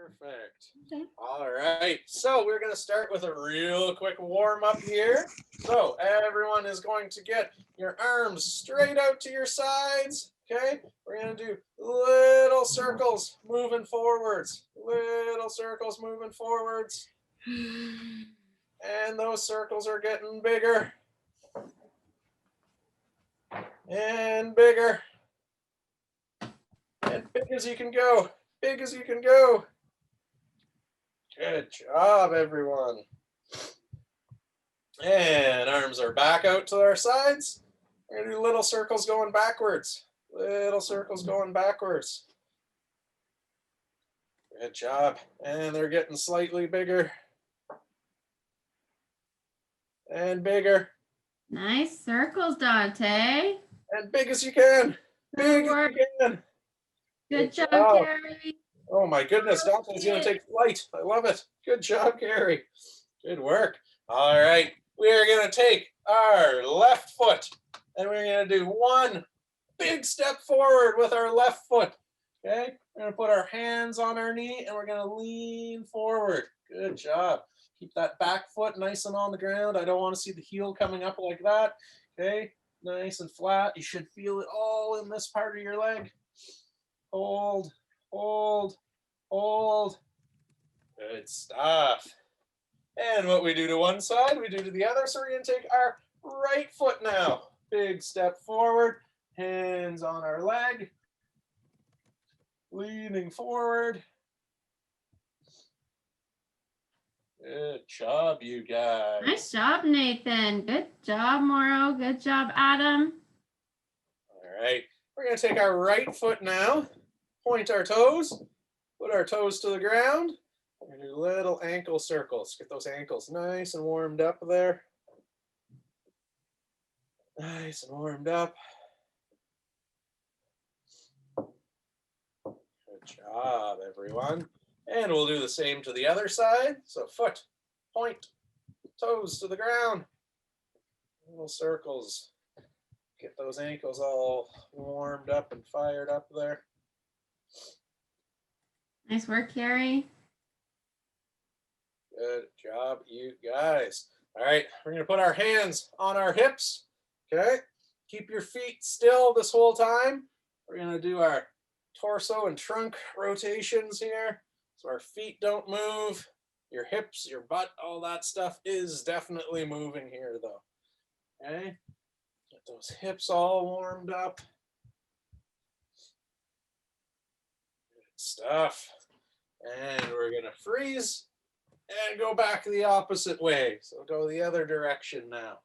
Perfect. Okay. All right. So we're going to start with a real quick warm up here. So everyone is going to get your arms straight out to your sides. Okay. We're going to do little circles moving forwards. Little circles moving forwards. And those circles are getting bigger. And bigger. And big as you can go. Big as you can go. Good job, everyone. And arms are back out to our sides. We're going to do little circles going backwards. Little circles going backwards. Good job. And they're getting slightly bigger. And bigger. Nice circles, Dante. And big as you can. Big as you can. Good job, Carrie. Oh my goodness, Dante's going to take flight. I love it. Good job, Carrie. Good work. All right. We are going to take our left foot and we're going to do one big step forward with our left foot. Okay. We're going to put our hands on our knee and we're going to lean forward. Good job. Keep that back foot nice and on the ground. I don't want to see the heel coming up like that. Okay. Nice and flat. You should feel it all in this part of your leg. Hold, hold, hold. Good stuff. And what we do to one side, we do to the other. So we're going to take our right foot now. Big step forward, hands on our leg, leaning forward. Good job, you guys. Nice job, Nathan. Good job, Morrow. Good job, Adam. All right. We're going to take our right foot now, point our toes, put our toes to the ground. We're going to do little ankle circles. Get those ankles nice and warmed up there. Nice and warmed up. Good job, everyone. And we'll do the same to the other side. So foot, point, toes to the ground. Little circles. Get those ankles all warmed up and fired up there. Nice work, Carrie. Good job, you guys. All right, we're going to put our hands on our hips. Okay, keep your feet still this whole time. We're going to do our torso and trunk rotations here. So our feet don't move. Your hips, your butt, all that stuff is definitely moving here though. Okay, get those hips all warmed up. Good stuff. And we're going to freeze. And go back the opposite way. So go the other direction now.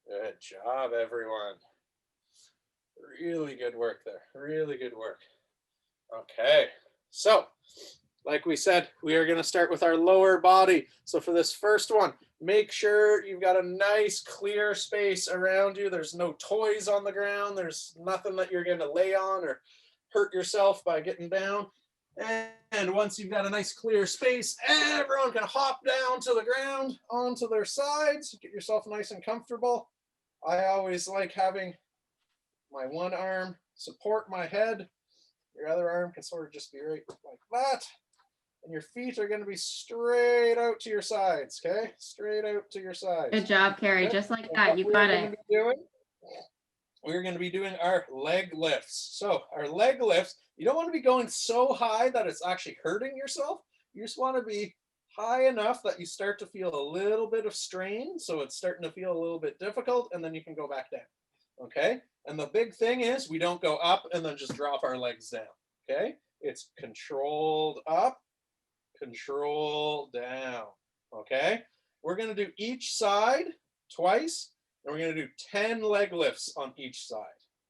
Good job, everyone. Really good work there. Really good work. Okay, so like we said, we are going to start with our lower body. So for this first one, make sure you've got a nice clear space around you. There's no toys on the ground. There's nothing that you're going to lay on or hurt yourself by getting down. And once you've got a nice clear space, everyone can hop down to the ground onto their sides. Get yourself nice and comfortable. I always like having my one arm support my head. Your other arm can sort of just be right like that. And your feet are going to be straight out to your sides, okay? Straight out to your sides. Good job, Carrie. Okay? Just like that. You got it. We're going to be doing our leg lifts. So our leg lifts, you don't want to be going so high that it's actually hurting yourself. You just want to be high enough that you start to feel a little bit of strain. So it's starting to feel a little bit difficult, and then you can go back down, okay? And the big thing is we don't go up and then just drop our legs down, okay? It's controlled up, control down, okay? We're going to do each side twice, and we're going to do 10 leg lifts on each side,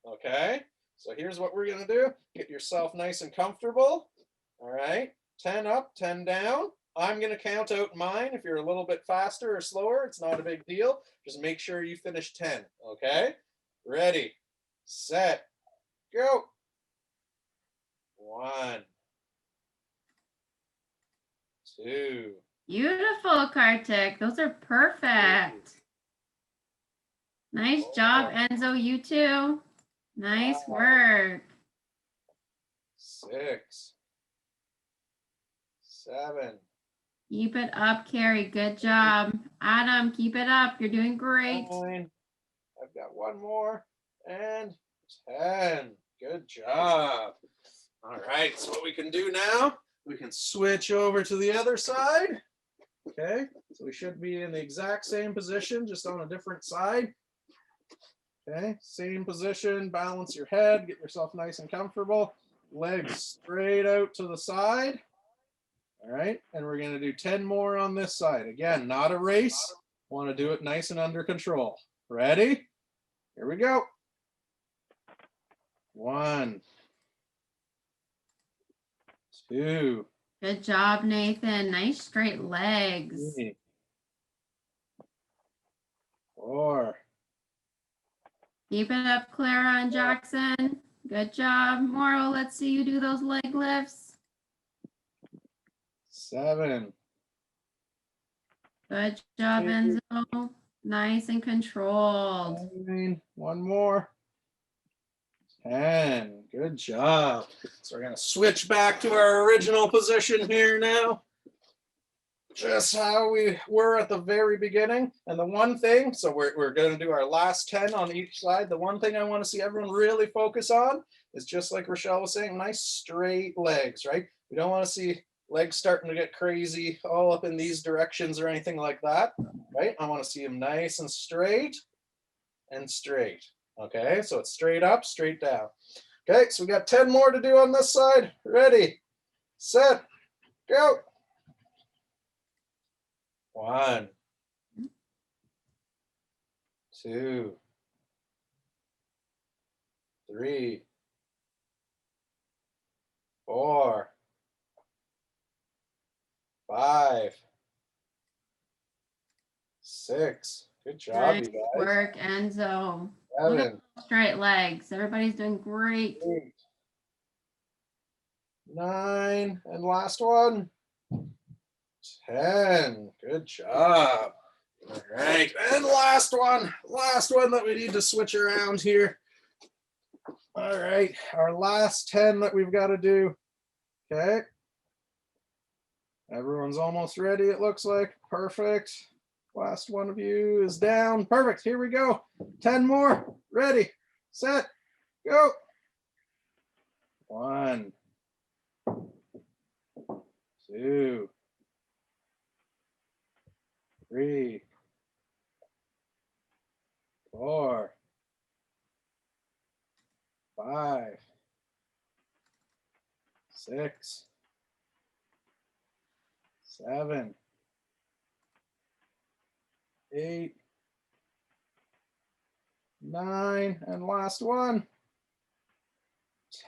okay? So here's what we're going to do. Get yourself nice and comfortable, all right? 10 up, 10 down. I'm going to count out mine. If you're a little bit faster or slower, it's not a big deal. Just make sure you finish 10, okay? Ready, set, go. 1, 2. Beautiful, Kartik. Those are perfect. Nice job, Enzo. You too. Nice work. 6, 7. Keep it up, Carrie. Good job. Adam, keep it up. You're doing great. 9. I've got one more. And 10. Good job. All right, so what we can do now, we can switch over to the other side. Okay, so we should be in the exact same position, just on a different side. Okay, same position, balance your head, get yourself nice and comfortable. Legs straight out to the side. All right, and we're going to do 10 more on this side. Again, not a race. Want to do it nice and under control. Ready? Here we go. 1, 2. Good job, Nathan. Nice straight legs. 3, 4. Keep it up, Clara and Jackson. Good job. Morrow, let's see you do those leg lifts. 7. Good job, Enzo. Nice and controlled. 9. One more. 10. Good job. So we're going to switch back to our original position here now. Just how we were at the very beginning. And the one thing, so we're going to do our last 10 on each side. The one thing I want to see everyone really focus on is, just like Rochelle was saying, nice straight legs, right? We don't want to see legs starting to get crazy all up in these directions or anything like that, right? I want to see them nice and straight and straight. Okay, so it's straight up, straight down. Okay, so we got 10 more to do on this side. Ready, set, go. 1, 2, 3, 4, 5, 6. Good job, Nice you guys. work, Enzo. 7, Look at those straight legs. Everybody's doing great. 8, 9, and last one. 10. Good job. All right, and last one that we need to switch around here. All right, our last 10 that we've got to do. Okay. Everyone's almost ready, it looks like. Perfect. Last one of you is down. Perfect. Here we go. 10 more. Ready, set, go. 1, 2, 3, 4, 5, 6, 7, 8, 9, and last one.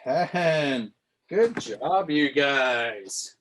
10. Good job, you guys.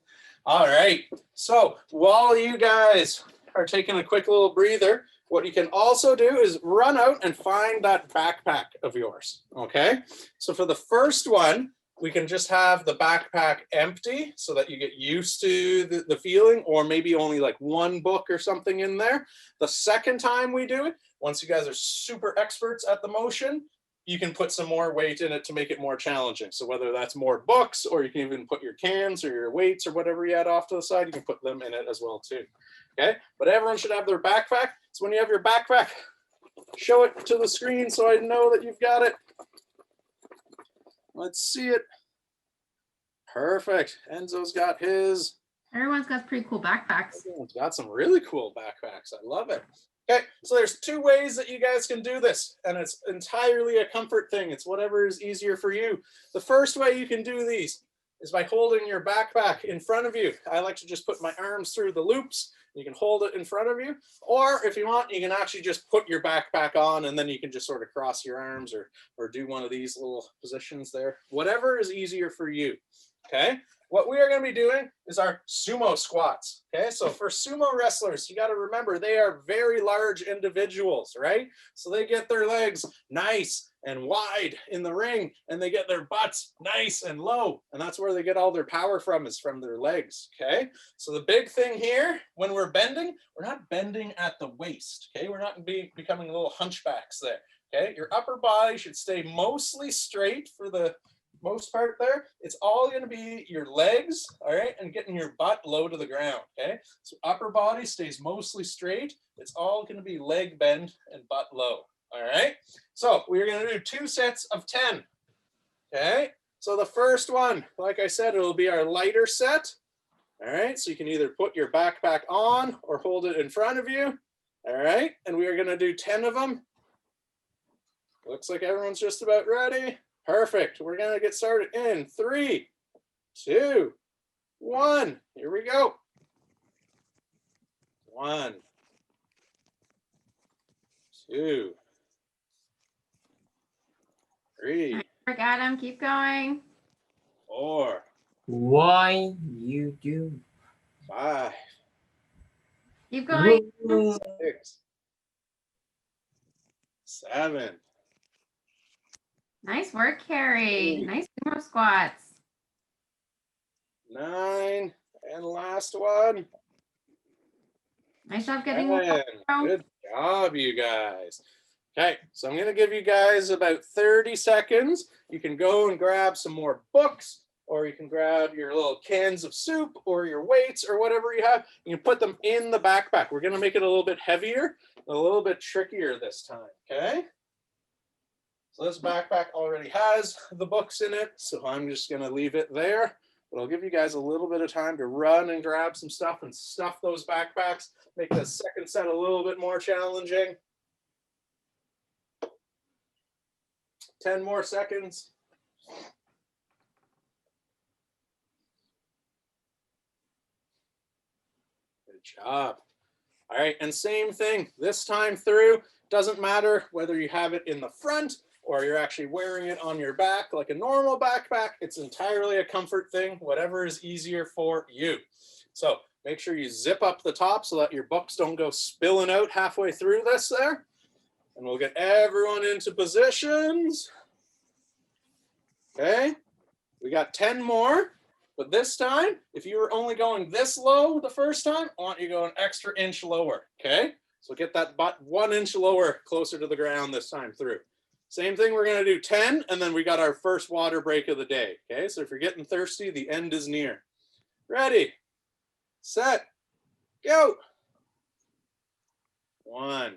All right, so while you guys are taking a quick little breather, what you can also do is run out and find that backpack of yours, okay? So for the first one, we can just have the backpack empty so that you get used to the feeling, or maybe only like one book or something in there. The second time we do it, once you guys are super experts at the motion, you can put some more weight in it to make it more challenging. So whether that's more books, or you can even put your cans or your weights or whatever you had off to the side, you can put them in it as well too. Okay, but everyone should have their backpack. So when you have your backpack, show it to the screen so I know that you've got it. Let's see it. Perfect. Enzo's got his. Everyone's got pretty cool backpacks. Everyone's got some really cool backpacks. I love it. Okay, so there's 2 ways that you guys can do this, and it's entirely a comfort thing. It's whatever is easier for you. The first way you can do these is by holding your backpack in front of you. I like to just put my arms through the loops. You can hold it in front of you, or if you want, you can actually just put your backpack on, and then you can just sort of cross your arms or do one of these little positions there. Whatever is easier for you, okay? what we are going to be doing is our sumo squats. Okay, so for sumo wrestlers, you got to remember they are very large individuals, right? So they get their legs nice and wide in the ring, and they get their butts nice and low, and that's where they get all their power from, is from their legs. Okay, so the big thing here when we're bending, we're not bending at the waist. Okay, we're not becoming little hunchbacks there. Okay, your upper body should stay mostly straight for the most part there. It's all going to be your legs, all right, and getting your butt low to the ground. Okay, so upper body stays mostly straight. It's all going to be leg bend and butt low. All right, so we're going to do 2 sets of 10. Okay, so the first one, like I said, it'll be our lighter set. All right, so you can either put your backpack on or hold it in front of you. All right, and we are going to do 10 of them. Looks like everyone's just about ready. Perfect. We're going to get started in 3, 2, 1. Here we go. 1, 2, 3, Work, Adam, keep going. 4. Why you do? 5. Keep going. 6. 7. Nice work, Carrie. Nice sumo squats. 9. And last one. Nice job getting 10. Good job, you guys. Okay, so I'm going to give you guys about 30 seconds. You can go and grab some more books, or you can grab your little cans of soup or your weights or whatever you have. You can put them in the backpack. We're going to make it a little bit heavier, a little bit trickier this time, okay? So this backpack already has the books in it, so I'm just going to leave it there. But I'll give you guys a little bit of time to run and grab some stuff and stuff those backpacks. Make the second set a little bit more challenging. 10 more seconds. Good job. All right, and same thing this time through. Doesn't matter whether you have it in the front or you're actually wearing it on your back like a normal backpack. It's entirely a comfort thing, whatever is easier for you. So make sure you zip up the top so that your books don't go spilling out halfway through this there. And we'll get everyone into positions. Okay, we got 10 more, but this time, if you were only going this low the first time, I want you to go an extra inch lower, okay? So get that butt 1 inch lower, closer to the ground this time through. Same thing, we're gonna do 10, and then we got our first water break of the day, okay? So if you're getting thirsty, the end is near. Ready, set, go. 1,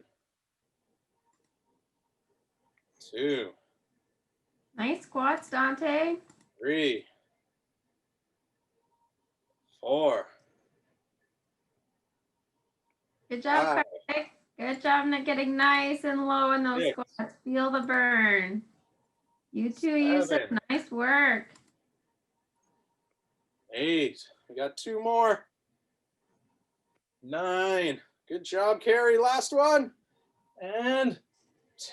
2. Nice squats, Dante. 3, 4. Good job, 5. Craig. Good job not getting nice and low in those 6. squats. Feel the burn. You too, Yusuf. 7. Nice work. 8. We got 2 more. 9. Good job, Carrie. Last one. And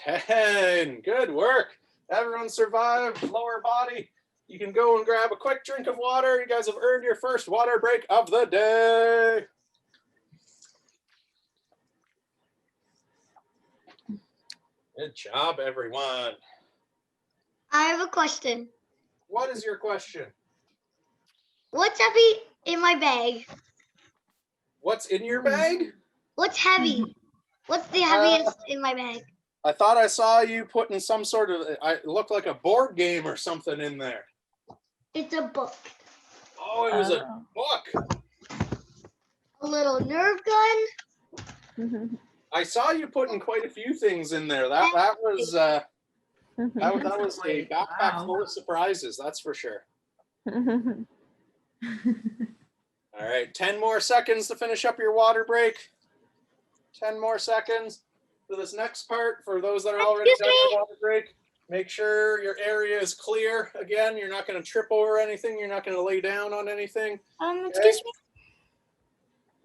10. Good work. Everyone survived. Lower body. You can go and grab a quick drink of water. You guys have earned your first water break of the day. Good job, everyone. I have a question. What is your question? What's heavy in my bag? What's in your bag? What's heavy? What's the heaviest in my bag? I thought I saw you putting some sort of, it looked like a board game or something in there. It's a book. Oh, it was a book. A little Nerf gun. I saw you putting quite a few things in there. That was that was a backpack full of surprises, that's for sure. All right, 10 more seconds to finish up your water break. 10 more seconds. For this next part, for those that are already done your water break, make sure your area is clear. Again, you're not going to trip over anything. You're not going to lay down on anything. Excuse me.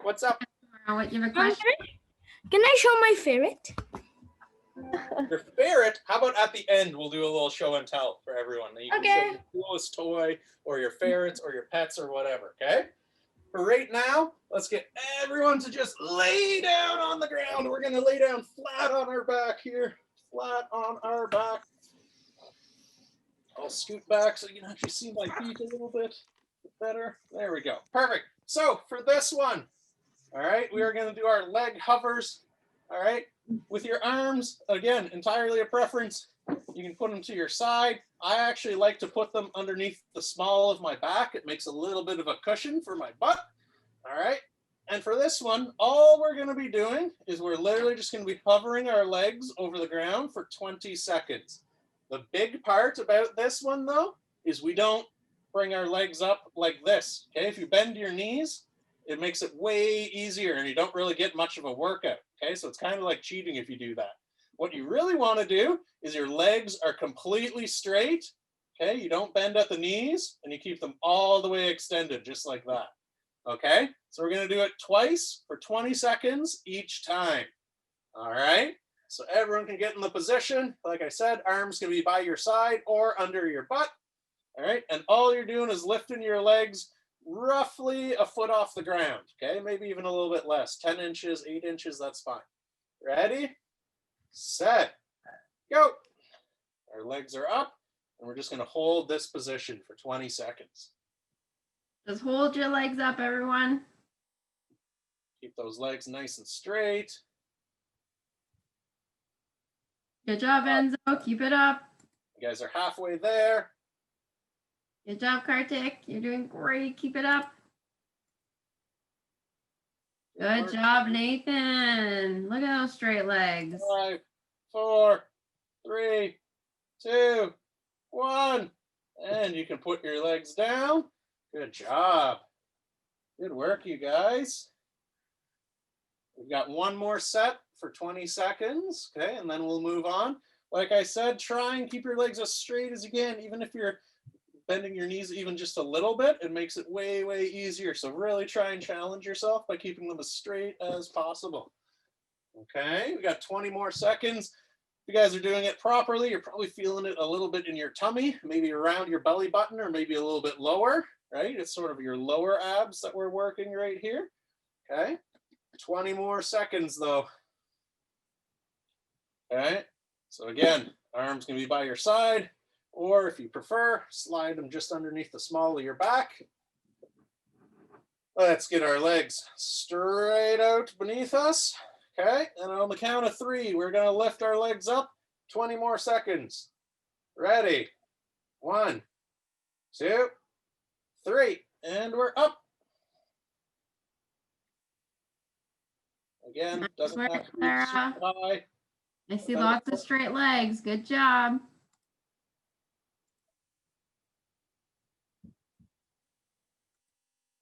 What's up? What, you have a question? Can I show my ferret? Your ferret, how about at the end, we'll do a little show and tell for everyone. You can show your coolest toy or your ferrets or your pets or whatever, okay? For right now, let's get everyone to just lay down on the ground. We're gonna lay down flat on our back here, flat on our back. I'll scoot back so you can actually see my feet a little bit better. There we go, perfect. So for this one, all right, we are gonna do our leg hovers, all right? With your arms, again, entirely a preference. You can put them to your side. I actually like to put them underneath the small of my back. It makes a little bit of a cushion for my butt. All right. And for this one, all we're going to be doing is we're literally just going to be hovering our legs over the ground for 20 seconds. The big part about this one, though, is we don't bring our legs up like this. Okay. If you bend your knees, it makes it way easier and you don't really get much of a workout. Okay. So it's kind of like cheating if you do that. What you really want to do is your legs are completely straight, okay? You don't bend at the knees, and you keep them all the way extended, just like that, okay? So we're going to do it twice for 20 seconds each time, all right? So everyone can get in the position. Like I said, arms can be by your side or under your butt, all right? And all you're doing is lifting your legs roughly a foot off the ground, okay? Maybe even a little bit less, 10 inches, 8 inches, that's fine. Ready? Set, go. Our legs are up, and we're just going to hold this position for 20 seconds. Just hold your legs up, everyone. Keep those legs nice and straight. Good job, Enzo. Keep it up. You guys are halfway there. Good job, Kartik. You're doing great. Keep it up. Good job, Nathan. Look at those straight legs. 5, 4, 3, 2, 1. And you can put your legs down. Good job. Good work, you guys. We've got one more set for 20 seconds, okay, and then we'll move on. Like I said, try and keep your legs as straight as you can, even if you're bending your knees even just a little bit, it makes it way, way easier. So really try and challenge yourself by keeping them as straight as possible. Okay, we got 20 more seconds. If you guys are doing it properly, you're probably feeling it a little bit in your tummy, maybe around your belly button or maybe a little bit lower, right? It's sort of your lower abs that we're working right here. Okay, 20 more seconds though. Okay, so again, arms can be by your side, or if you prefer, slide them just underneath the small of your back. Let's get our legs straight out beneath us. Okay, and on the count of 3, we're going to lift our legs up. 20 more seconds. Ready? 1, 2, 3, and we're up. Again, doesn't have to be super high. I see lots of straight legs. Good job.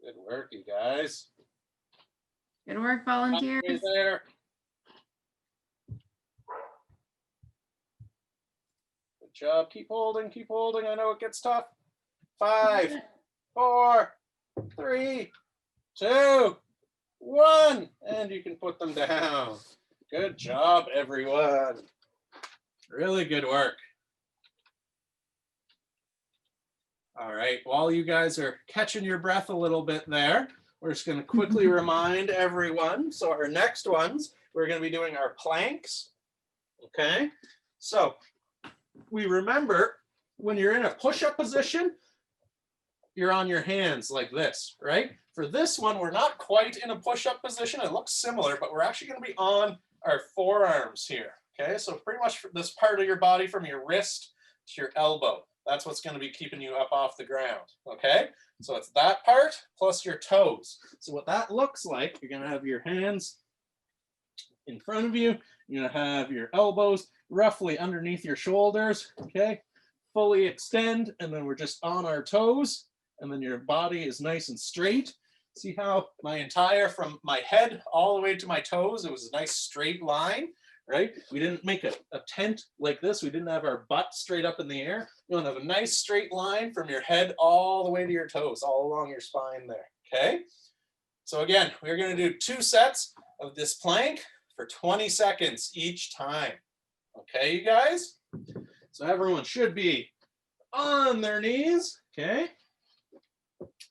Good work, you guys. Good work, volunteers. There. Good job. Keep holding, keep holding. I know it gets tough. 5, 4, 3, 2, 1. And you can put them down. Good job, everyone. Really good work. All right, while you guys are catching your breath a little bit there, we're just going to quickly remind everyone. So our next ones, we're going to be doing our planks. Okay, so we remember when you're in a push-up position, you're on your hands like this, right? For this one, we're not quite in a push-up position. It looks similar, but we're actually going to be on our forearms here. Okay, so pretty much this part of your body from your wrist to your elbow. That's what's going to be keeping you up off the ground, okay? So it's that part plus your toes. So what that looks like, you're going to have your hands in front of you. You're going to have your elbows roughly underneath your shoulders, okay? Fully extend, and then we're just on our toes, and then your body is nice and straight. See how my entire, from my head all the way to my toes, it was a nice straight line, right? We didn't make a tent like this. We didn't have our butt straight up in the air. You want to have a nice straight line from your head all the way to your toes, all along your spine there, okay? So again, we're going to do 2 sets of this plank for 20 seconds each time. Okay, you guys? So everyone should be on their knees, okay?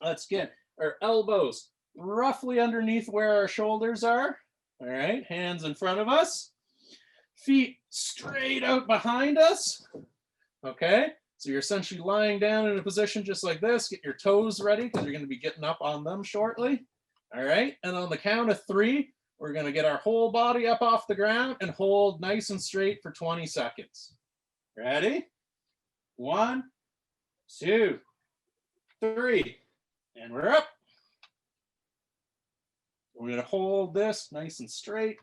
Let's get our elbows roughly underneath where our shoulders are. All right, hands in front of us. Feet straight out behind us. Okay, so you're essentially lying down in a position just like this. Get your toes ready because you're going to be getting up on them shortly. All right, and on the count of 3, we're going to get our whole body up off the ground and hold nice and straight for 20 seconds. Ready? 1, 2, 3, and we're up. We're going to hold this nice and straight.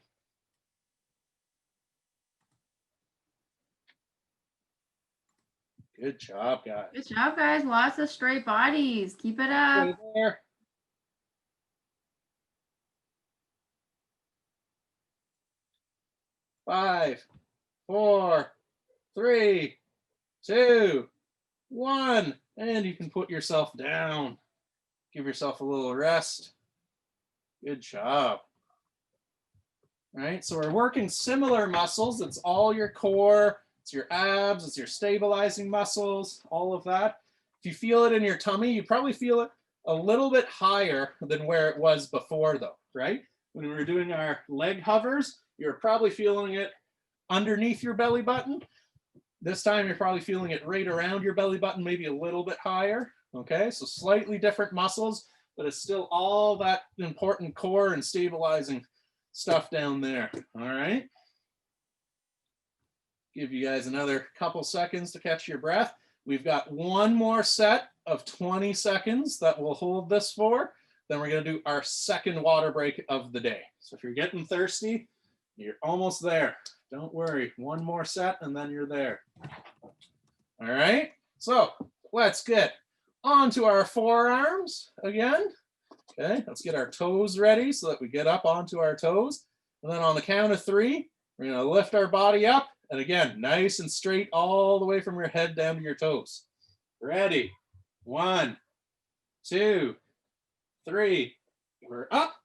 Good job, guys. Good job, guys. Lots of straight bodies. Keep it up. Stay there. Five, 4, 3, 2, 1, and you can put yourself down. Give yourself a little rest. Good job. All right, so we're working similar muscles. It's all your core, it's your abs, it's your stabilizing muscles, all of that. If you feel it in your tummy, you probably feel it a little bit higher than where it was before though, right? When we were doing our leg hovers, you're probably feeling it underneath your belly button. This time you're probably feeling it right around your belly button, maybe a little bit higher. Okay, so slightly different muscles, but it's still all that important core and stabilizing stuff down there. All right. Give you guys another couple seconds to catch your breath. We've got one more set of 20 seconds that we'll hold this for. Then we're going to do our second water break of the day. So if you're getting thirsty, you're almost there. Don't worry. One more set and then you're there. All right. So let's get onto our forearms again. Okay, let's get our toes ready so that we get up onto our toes. And then on the count of 3, we're going to lift our body up. And again, nice and straight all the way from your head down to your toes. Ready? 1, 2, 3. We're up.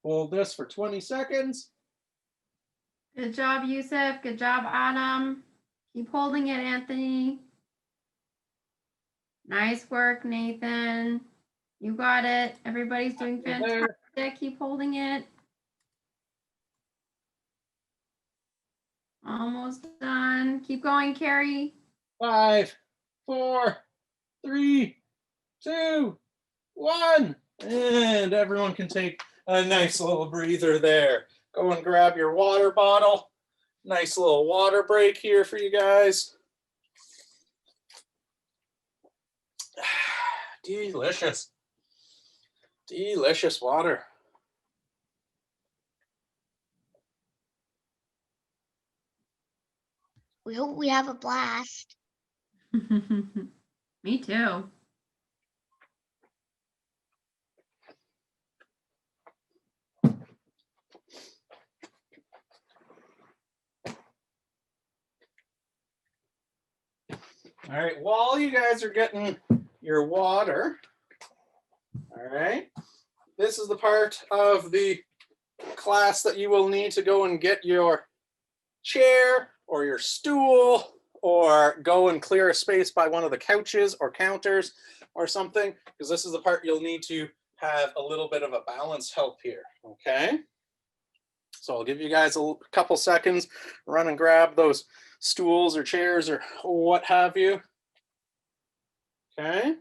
Hold this for 20 seconds. Good job, Yusuf. Good job, Adam. Keep holding it, Anthony. Nice work, Nathan. You got it. Everybody's doing fantastic. Keep holding it. Almost done. Keep going, Carrie. 5, 4, 3, 2, 1. And everyone can take a nice little breather there. Go and grab your water bottle. Nice little water break here for you guys. Delicious. Delicious water. We hope we have a blast. Me too. All right, while you guys are getting your water, all right, this is the part of the class that you will need to go and get your chair or your stool or go and clear a space by one of the couches or counters or something, because this is the part you'll need to have a little bit of a balance help here, okay? So I'll give you guys a couple seconds, run and grab those stools or chairs or what have you. Okay.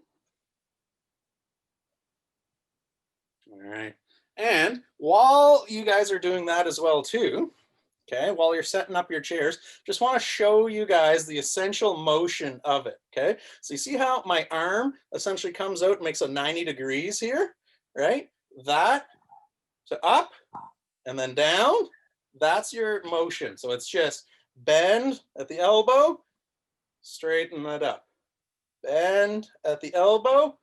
All right. And while you guys are doing that as well too, okay, while you're setting up your chairs, just want to show you guys the essential motion of it, okay? So you see how my arm essentially comes out and makes a 90 degrees here, right? That to up and then down, that's your motion. So it's just bend at the elbow, straighten it up. Bend at the elbow,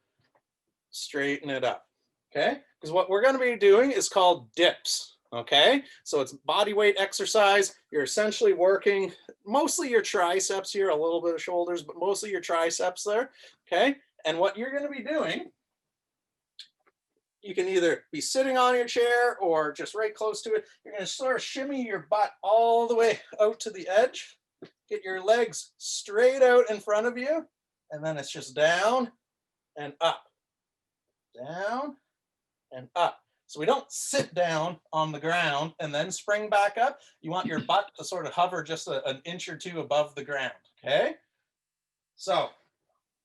straighten it up, okay? Because what we're going to be doing is called dips, okay? So it's body weight exercise. You're essentially working mostly your triceps here, a little bit of shoulders, but mostly your triceps there, okay? And what you're going to be doing, You can either be sitting on your chair or just right close to it. You're going to sort of shimmy your butt all the way out to the edge. Get your legs straight out in front of you. And then it's just down and up, down and up. So we don't sit down on the ground and then spring back up. You want your butt to sort of hover just an inch or two above the ground, okay? So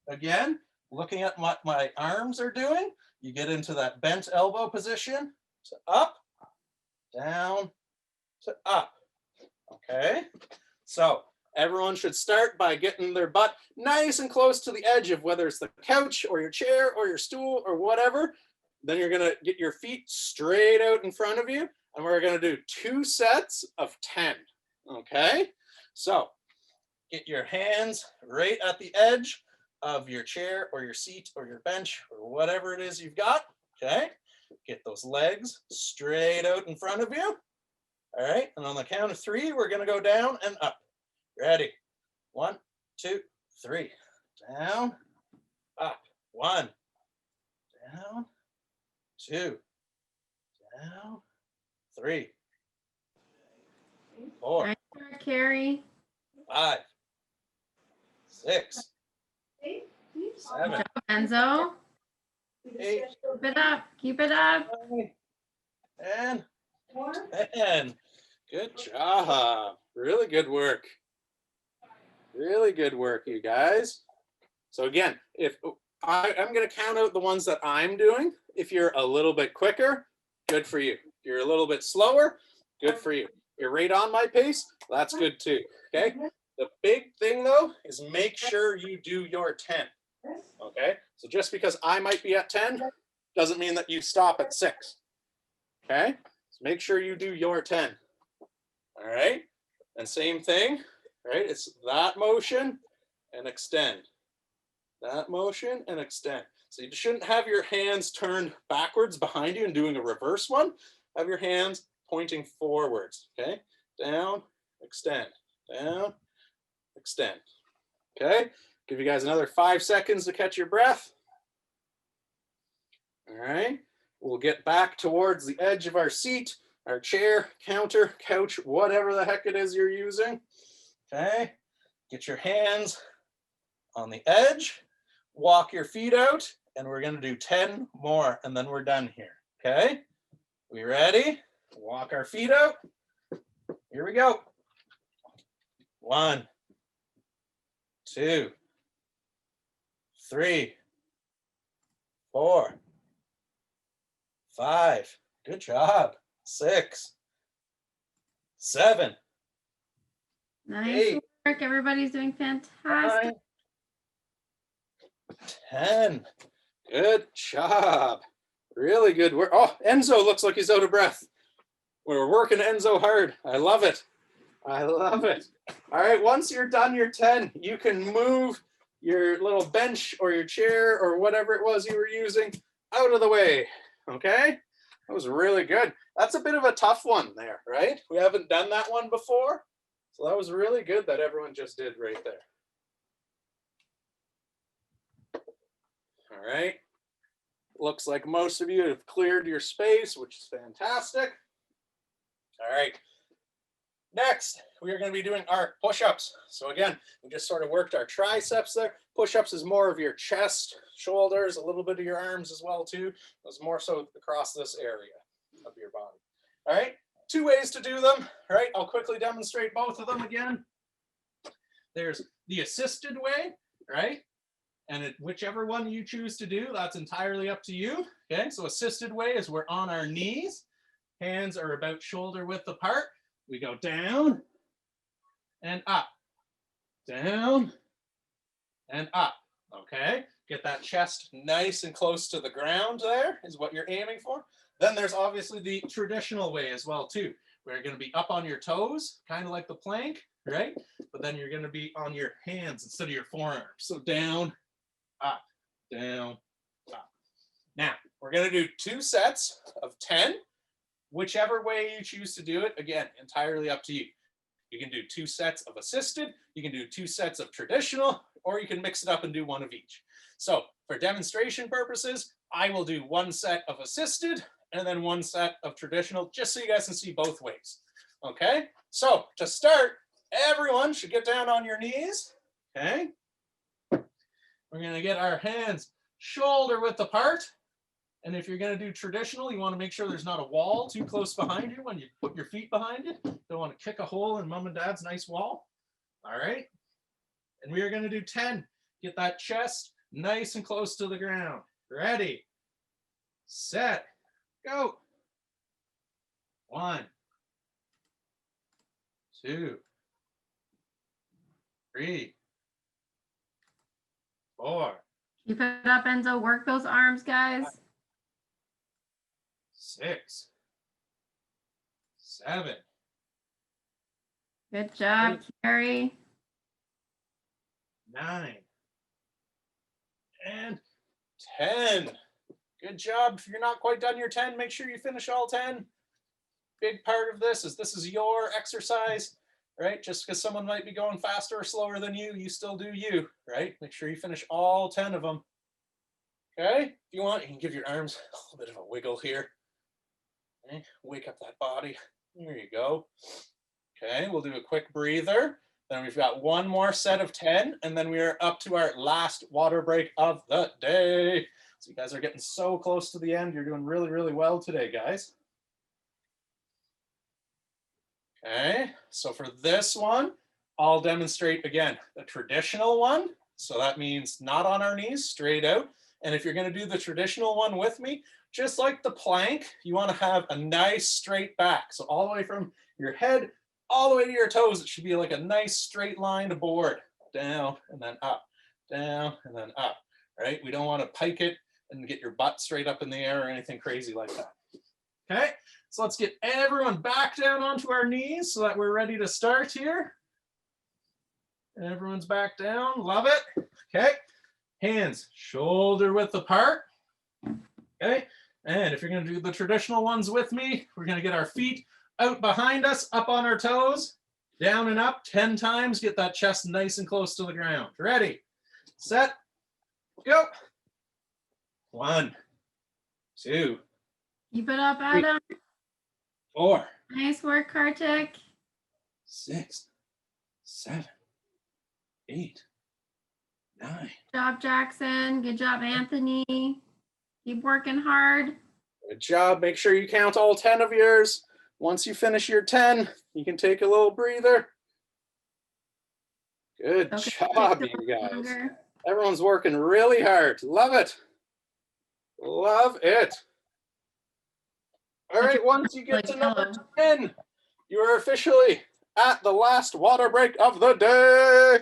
again, looking at what my arms are doing, you get into that bent elbow position, to up, down, to up, okay? So everyone should start by getting their butt nice and close to the edge of whether it's the couch or your chair or your stool or whatever. Then you're gonna get your feet straight out in front of you, and we're gonna do 2 sets of 10, okay? So get your hands right at the edge of your chair or your seat or your bench or whatever it is you've got, okay? Get those legs straight out in front of you, all right? And on the count of 3, we're gonna go down and up. Ready? 1, 2, 3. Down, up. 1, down, 2, down, 3, 4, Nice work, Carrie. 5, 6, Good 7, job, Enzo. 8, Keep it up. Keep it up. 9, and 10. Good job. Really good work. Really good work, you guys. So again, if I'm going to count out the ones that I'm doing. If you're a little bit quicker, good for you. If you're a little bit slower, good for you. If you're right on my pace, that's good too, okay? The big thing though is make sure you do your 10, okay? So just because I might be at 10 doesn't mean that you stop at 6, okay? So make sure you do your 10, all right? And same thing, right? It's that motion and extend. That motion and extend. So you shouldn't have your hands turned backwards behind you and doing a reverse one. Have your hands pointing forwards, okay? Down, extend, down, extend, okay? Give you guys another 5 seconds to catch your breath. All right, we'll get back towards the edge of our seat, our chair, counter, couch, whatever the heck it is you're using, okay? Get your hands on the edge, walk your feet out, and we're gonna do 10 more, and then we're done here, okay? We ready? Walk our feet out. Here we go. 1, 2, 3, 4, 5. Good job. 6, 7. Nice 8, work. Everybody's doing fantastic. 9, 10. Good job. Really good work. Oh, Enzo looks like he's out of breath. We're working Enzo hard. I love it. I love it. All right, once you're done your 10, you can move your little bench or your chair or whatever it was you were using out of the way, okay? That was really good. That's a bit of a tough one there, right? We haven't done that one before. So that was really good that everyone just did right there. All right. Looks like most of you have cleared your space, which is fantastic. All right. Next, we are going to be doing our push-ups. So again, we just sort of worked our triceps there. Push-ups is more of your chest, shoulders, a little bit of your arms as well too. It's more so across this area of your body. All right, 2 ways to do them. All right, I'll quickly demonstrate both of them again. There's the assisted way, right? And whichever one you choose to do, that's entirely up to you. Okay, so assisted way is we're on our knees. Hands are about shoulder width apart. We go down and up, down and up, okay? Get that chest nice and close to the ground there is what you're aiming for. Then there's obviously the traditional way as well too. We're gonna be up on your toes, kind of like the plank, right? But then you're gonna be on your hands instead of your forearms. So down, up, down, up. Now, we're gonna do 2 sets of 10. Whichever way you choose to do it, again, entirely up to you. You can do 2 sets of assisted, you can do 2 sets of traditional, or you can mix it up and do 1 of each. So for demonstration purposes, I will do one set of assisted and then one set of traditional, just so you guys can see both ways. Okay, so to start, everyone should get down on your knees. Okay, we're gonna get our hands shoulder width apart. And if you're gonna do traditional, you wanna make sure there's not a wall too close behind you when you put your feet behind you. Don't wanna kick a hole in mom and dad's nice wall. All right, and we are gonna do 10. Get that chest nice and close to the ground. Ready, set, go. 1, 2, 3, 4, Keep it up, Enzo. Work those arms, guys. 6, 7. Good job, Carrie. 9, and 10. Good job. If you're not quite done your 10, make sure you finish all 10. Big part of this is your exercise, right? Just because someone might be going faster or slower than you, you still do you, right? Make sure you finish all 10 of them. Okay, if you want, you can give your arms a little bit of a wiggle here. Okay, wake up that body. There you go. Okay, we'll do a quick breather. Then we've got one more set of 10, and then we are up to our last water break of the day. So you guys are getting so close to the end. You're doing really, really well today, guys. Okay, so for this one, I'll demonstrate again the traditional one. So that means not on our knees, straight out. And if you're going to do the traditional one with me, just like the plank, you want to have a nice straight back. So all the way from your head all the way to your toes, it should be like a nice straight line to board. Down and then up, down and then up, right? We don't want to pike it and get your butt straight up in the air or anything crazy like that. Okay, so let's get everyone back down onto our knees so that we're ready to start here. Everyone's back down, love it. Okay, hands shoulder width apart. Okay, and if you're gonna do the traditional ones with me, we're gonna get our feet out behind us, up on our toes, down and up 10 times, get that chest nice and close to the ground. Ready, set, go. 1, 2, Keep it up, Adam. 4, Nice work, Kartik. 6, 7, 8, 9. Good job, Jackson. Good job, Anthony. Keep working hard. Good job. Make sure you count all 10 of yours. Once you finish your 10, you can take a little breather. Good job, you guys. Longer. Everyone's working really hard. Love it. Love it. All right, once you get to number 10, you are officially at the last water break of the day.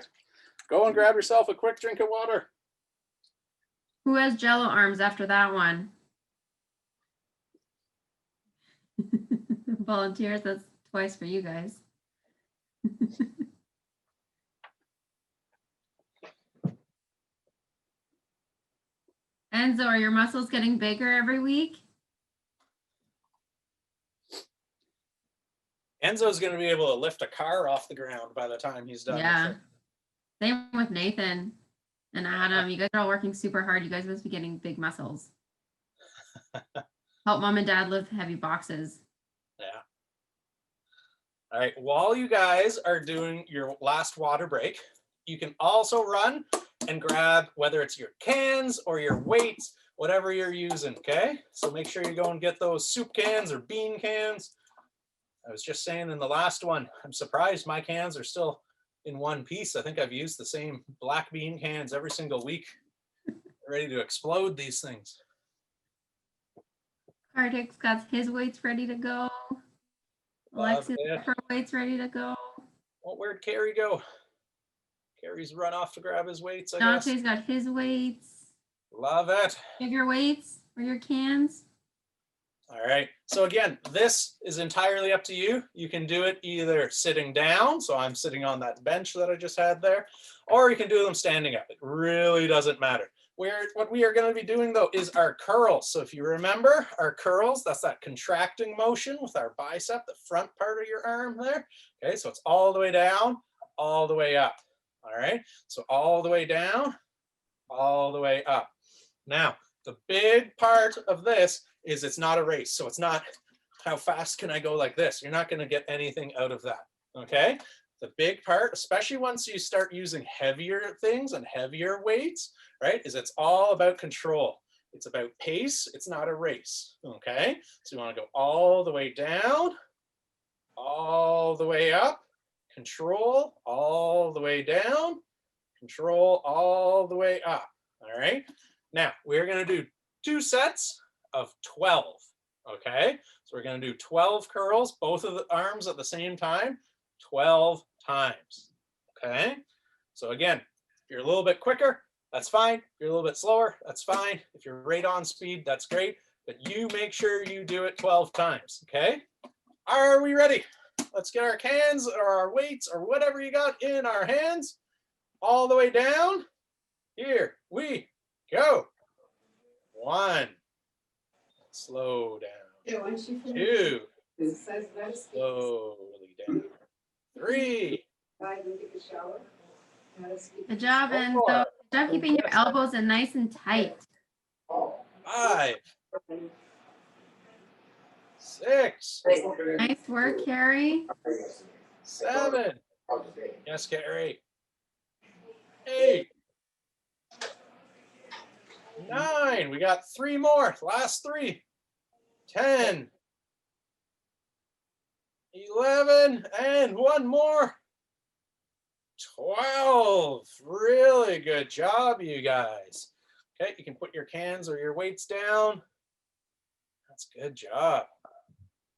Go and grab yourself a quick drink of water. Who has Jello arms after that one? Volunteers, that's twice for you guys. Enzo, are your muscles getting bigger every week? Enzo's going to be able to lift a car off the ground by the time he's done. Yeah. Same with Nathan and Adam. You guys are all working super hard. You guys must be getting big muscles. Help mom and dad lift heavy boxes. Yeah. All right. While you guys are doing your last water break, you can also run and grab whether it's your cans or your weights, whatever you're using. Okay. So make sure you go and get those soup cans or bean cans. I was just saying in the last one, I'm surprised my cans are still in one piece. I think I've used the same black bean cans every single week. Ready to explode these things. Kartik's got his weights ready to go. Alexis got her weights ready to go. Well, where'd Carrie go? Carrie's run off to grab his weights, I guess. Dante's got his weights. Love it. You have your weights or your cans? All right. So again, this is entirely up to you. You can do it either sitting down. So I'm sitting on that bench that I just had there, or you can do them standing up. It really doesn't matter. What we are going to be doing though is our curls. So if you remember our curls, that's that contracting motion with our bicep, the front part of your arm there. Okay. So it's all the way down, all the way up. All right. So all the way down, all the way up. Now, the big part of this is it's not a race. So it's not how fast can I go like this? You're not going to get anything out of that. Okay. The big part, especially once you start using heavier things and heavier weights, right, is it's all about control. It's about pace. It's not a race. Okay. So you want to go all the way down, all the way up, control, all the way down, control, all the way up. All right. Now we're going to do 2 sets of 12. Okay. So we're going to do 12 curls, both of the arms at the same time, 12 times. Okay. So again, if you're a little bit quicker, that's fine. If you're a little bit slower, that's fine. If you're right on speed, that's great. But you make sure you do it 12 times. Okay. Are we ready? Let's get our cans or our weights or whatever you got in our hands all the way down. Here we go. 1. Slow down. 2. Slowly down. 3. Good job, Enzo. 4. Good job keeping your elbows in nice and tight. 5. 6. Nice work, Carrie. 7. Yes, Carrie. 8. 9. We got 3 more. Last 3. 10. 11. And 1 more. 12. Really good job, you guys. Okay, you can put your cans or your weights down. That's a good job.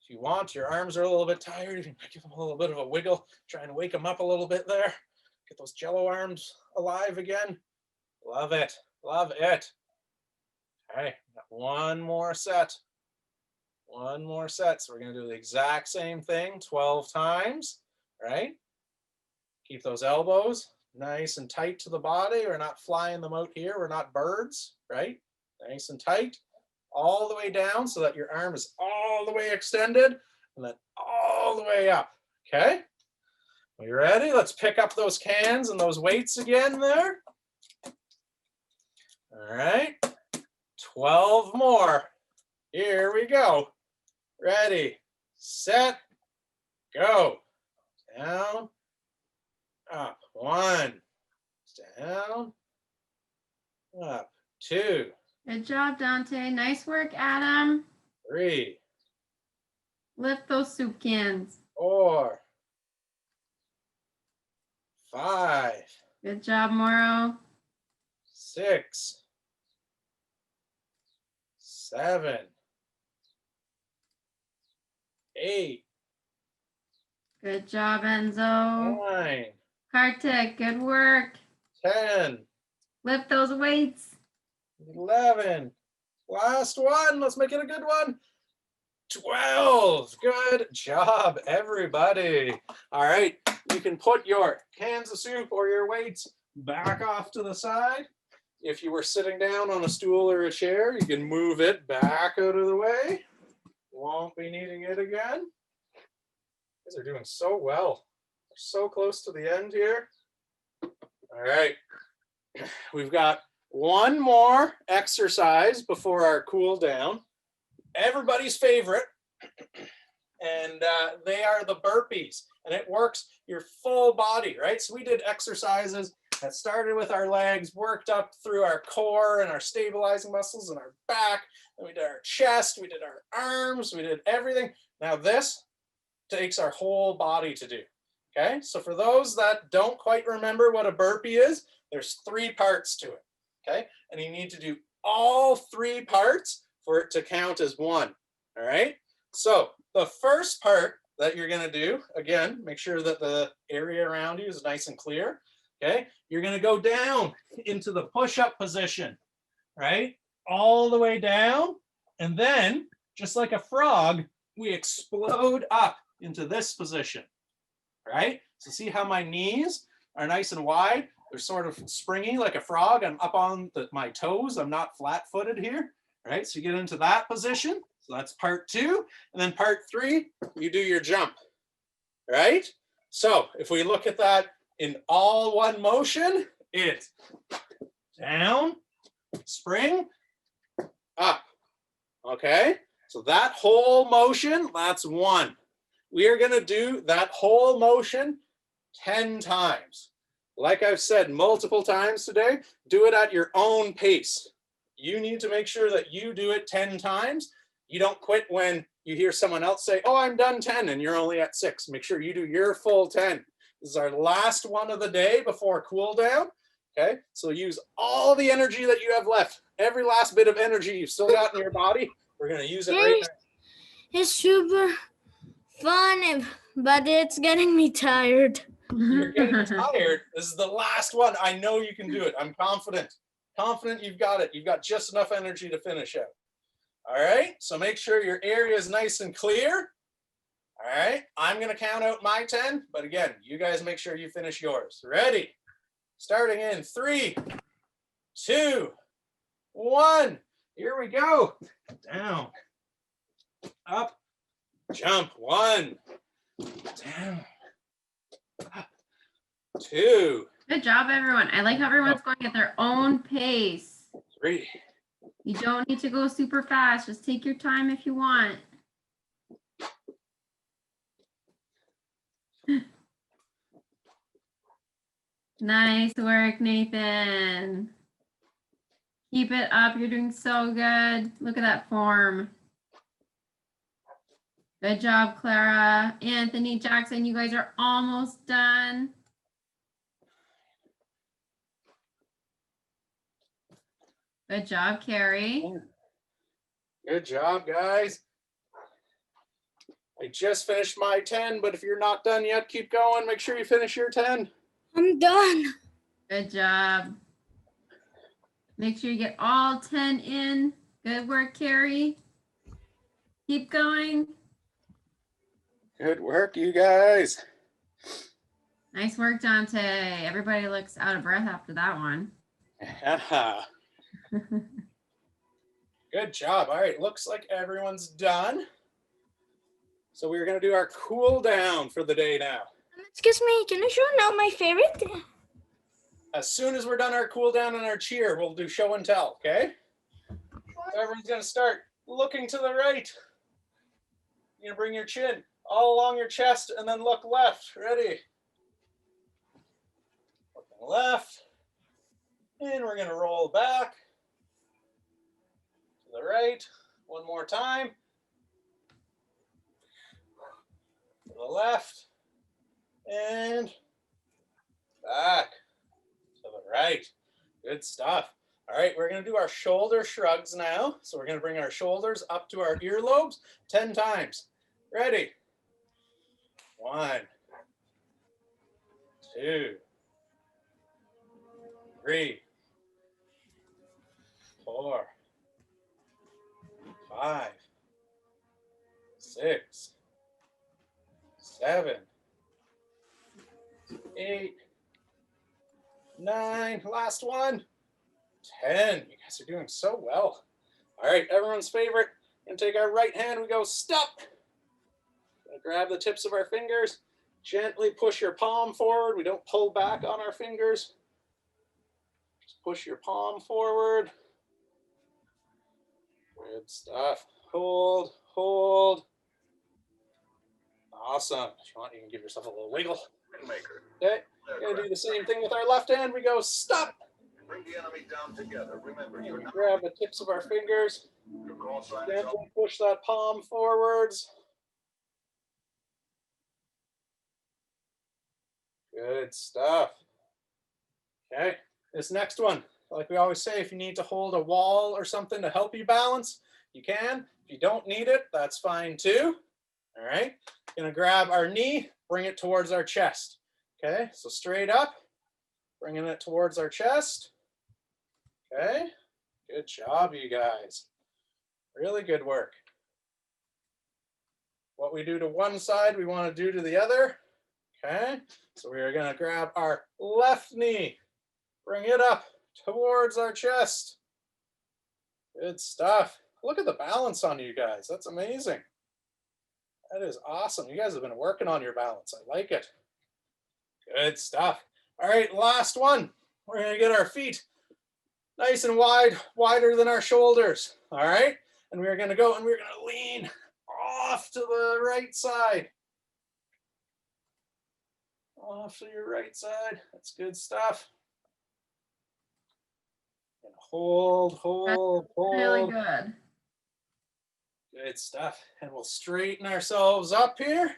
If you want, your arms are a little bit tired. You can give them a little bit of a wiggle, trying to wake them up a little bit there. Get those jello arms alive again. Love it. Love it. Okay, got 1 more set. 1 more set. So we're going to do the exact same thing 12 times, right? Keep those elbows nice and tight to the body. We're not flying them out here. We're not birds, right? Nice and tight. All the way down so that your arm is all the way extended and then all the way up. Okay? Are you ready? Let's pick up those cans and those weights again there. All right. 12 more. Here we go. Ready, set, go. Down, up. 1, down, up. 2. Good job, Dante. Nice work, Adam. 3. Lift those soup cans. 4. 5. Good job, Morrow. 6. 7. 8. Good job, Enzo. 9. Kartik, good work. 10. Lift those weights. 11. Last one. Let's make it a good one. 12. Good job, everybody. All right. You can put your cans of soup or your weights back off to the side. If you were sitting down on a stool or a chair, you can move it back out of the way. Won't be needing it again. You guys are doing so well. We're so close to the end here. All right. We've got 1 more exercise before our cool down. Everybody's favorite. And they are the burpees. And it works your full body, right? So we did exercises that started with our legs, worked up through our core and our stabilizing muscles and our back. And we did our chest, we did our arms, we did everything. Now this takes our whole body to do. Okay, so for those that don't quite remember what a burpee is, there's 3 parts to it. Okay, and you need to do all 3 parts for it to count as 1. All right, so the first part that you're going to do, again, make sure that the area around you is nice and clear. Okay, you're going to go down into the push-up position, right? All the way down. And then, just like a frog, we explode up into this position, right? So see how my knees are nice and wide? They're sort of springy like a frog. I'm up on my toes. I'm not flat-footed here, right? So you get into that position. So that's part 2. And then part 3, you do your jump, right? So if we look at that in all one motion, it's down, spring, up. Okay, so that whole motion, that's 1. We are going to do that whole motion 10 times. Like I've said multiple times today, do it at your own pace. You need to make sure that you do it 10 times. You don't quit when you hear someone else say, oh, I'm done 10 and you're only at 6. Make sure you do your full 10. This is our last one of the day before cool down. Okay, so use all the energy that you have left. Every last bit of energy you've still got in your body, we're going to use it right now. It's super fun, but it's getting me tired. You're getting tired. This is the last one. I know you can do it. I'm confident. Confident you've got it. You've got just enough energy to finish out. All right, so make sure your area is nice and clear. All right, I'm going to count out my 10, but again, you guys make sure you finish yours. Ready? Starting in 3, 2, 1. Here we go. Down, up, jump. 1, down, up, 2. Good job, everyone. I like how everyone's going at their own pace. 3. You don't need to go super fast. Just take your time if you want. Nice work, Nathan. Keep it up. You're doing so good. Look at that form. Good job, Clara. Anthony, Jackson, you guys are almost done. Good job, Carrie. Good job, guys. I just finished my 10, but if you're not done yet, keep going. Make sure you finish your 10. I'm done. Good job. Make sure you get all 10 in. Good work, Carrie. Keep going. Good work, you guys. Nice work, Dante. Everybody looks out of breath after that one. Good job. All right, looks like everyone's done. So we're going to do our cool down for the day now. Excuse me, can you show now my favorite? As soon as we're done our cool down and our cheer, we'll do show and tell, okay? So everyone's going to start looking to the right. You're going to bring your chin all along your chest and then look left. Ready? Looking left. And we're going to roll back to the right. One more time. To the left. And back to the right. Good stuff. All right, we're going to do our shoulder shrugs now. So we're going to bring our shoulders up to our earlobes 10 times. Ready? 1, 2, 3, 4, 5, 6, 7, 8, 9, last one, 10. You guys are doing so well. All right, everyone's favorite. We're gonna take our right hand, we go stop. Gonna grab the tips of our fingers, gently push your palm forward. We don't pull back on our fingers. Just push your palm forward. Good stuff. Hold, hold. Awesome. If you want, you can give yourself a little wiggle. Okay, we're gonna do the same thing with our left hand. We go stop. Bring the enemy down together. Remember, you're not Grab the tips of our fingers. Gently push that palm forwards. Good stuff. Okay, this next one, like we always say, if you need to hold a wall or something to help you balance, you can. If you don't need it, that's fine too. All right, gonna grab our knee, bring it towards our chest. Okay, so straight up, bringing it towards our chest. Okay, good job, you guys. Really good work. What we do to one side, we want to do to the other. Okay, so we are going to grab our left knee, bring it up towards our chest. Good stuff. Look at the balance on you guys. That's amazing. That is awesome. You guys have been working on your balance. I like it. Good stuff. All right, last one. We're going to get our feet nice and wide, wider than our shoulders. All right. And we're going to go and we're going to lean off to the right side. Off to your right side. That's good stuff. And hold, hold, hold. Really good. Good stuff. And we'll straighten ourselves up here.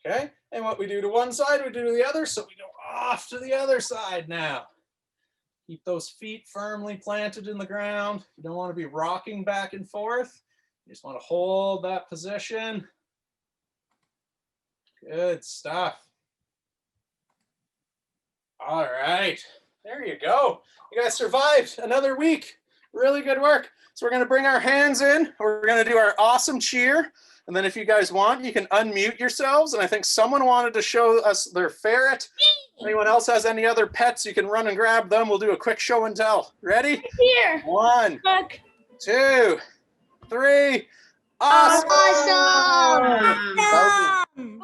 Okay. And what we do to one side, we do to the other. So we go off to the other side now. Keep those feet firmly planted in the ground. You don't want to be rocking back and forth. You just want to hold that position. Good stuff. All right. There you go. You guys survived another week. Really good work. So we're going to bring our hands in. We're going to do our awesome cheer. And then if you guys want, you can unmute yourselves. And I think someone wanted to show us their ferret. Anyone else has any other pets, you can run and grab them. We'll do a quick show and tell. Ready? Here. 1, Look. 2, 3. Awesome. Awesome. Awesome.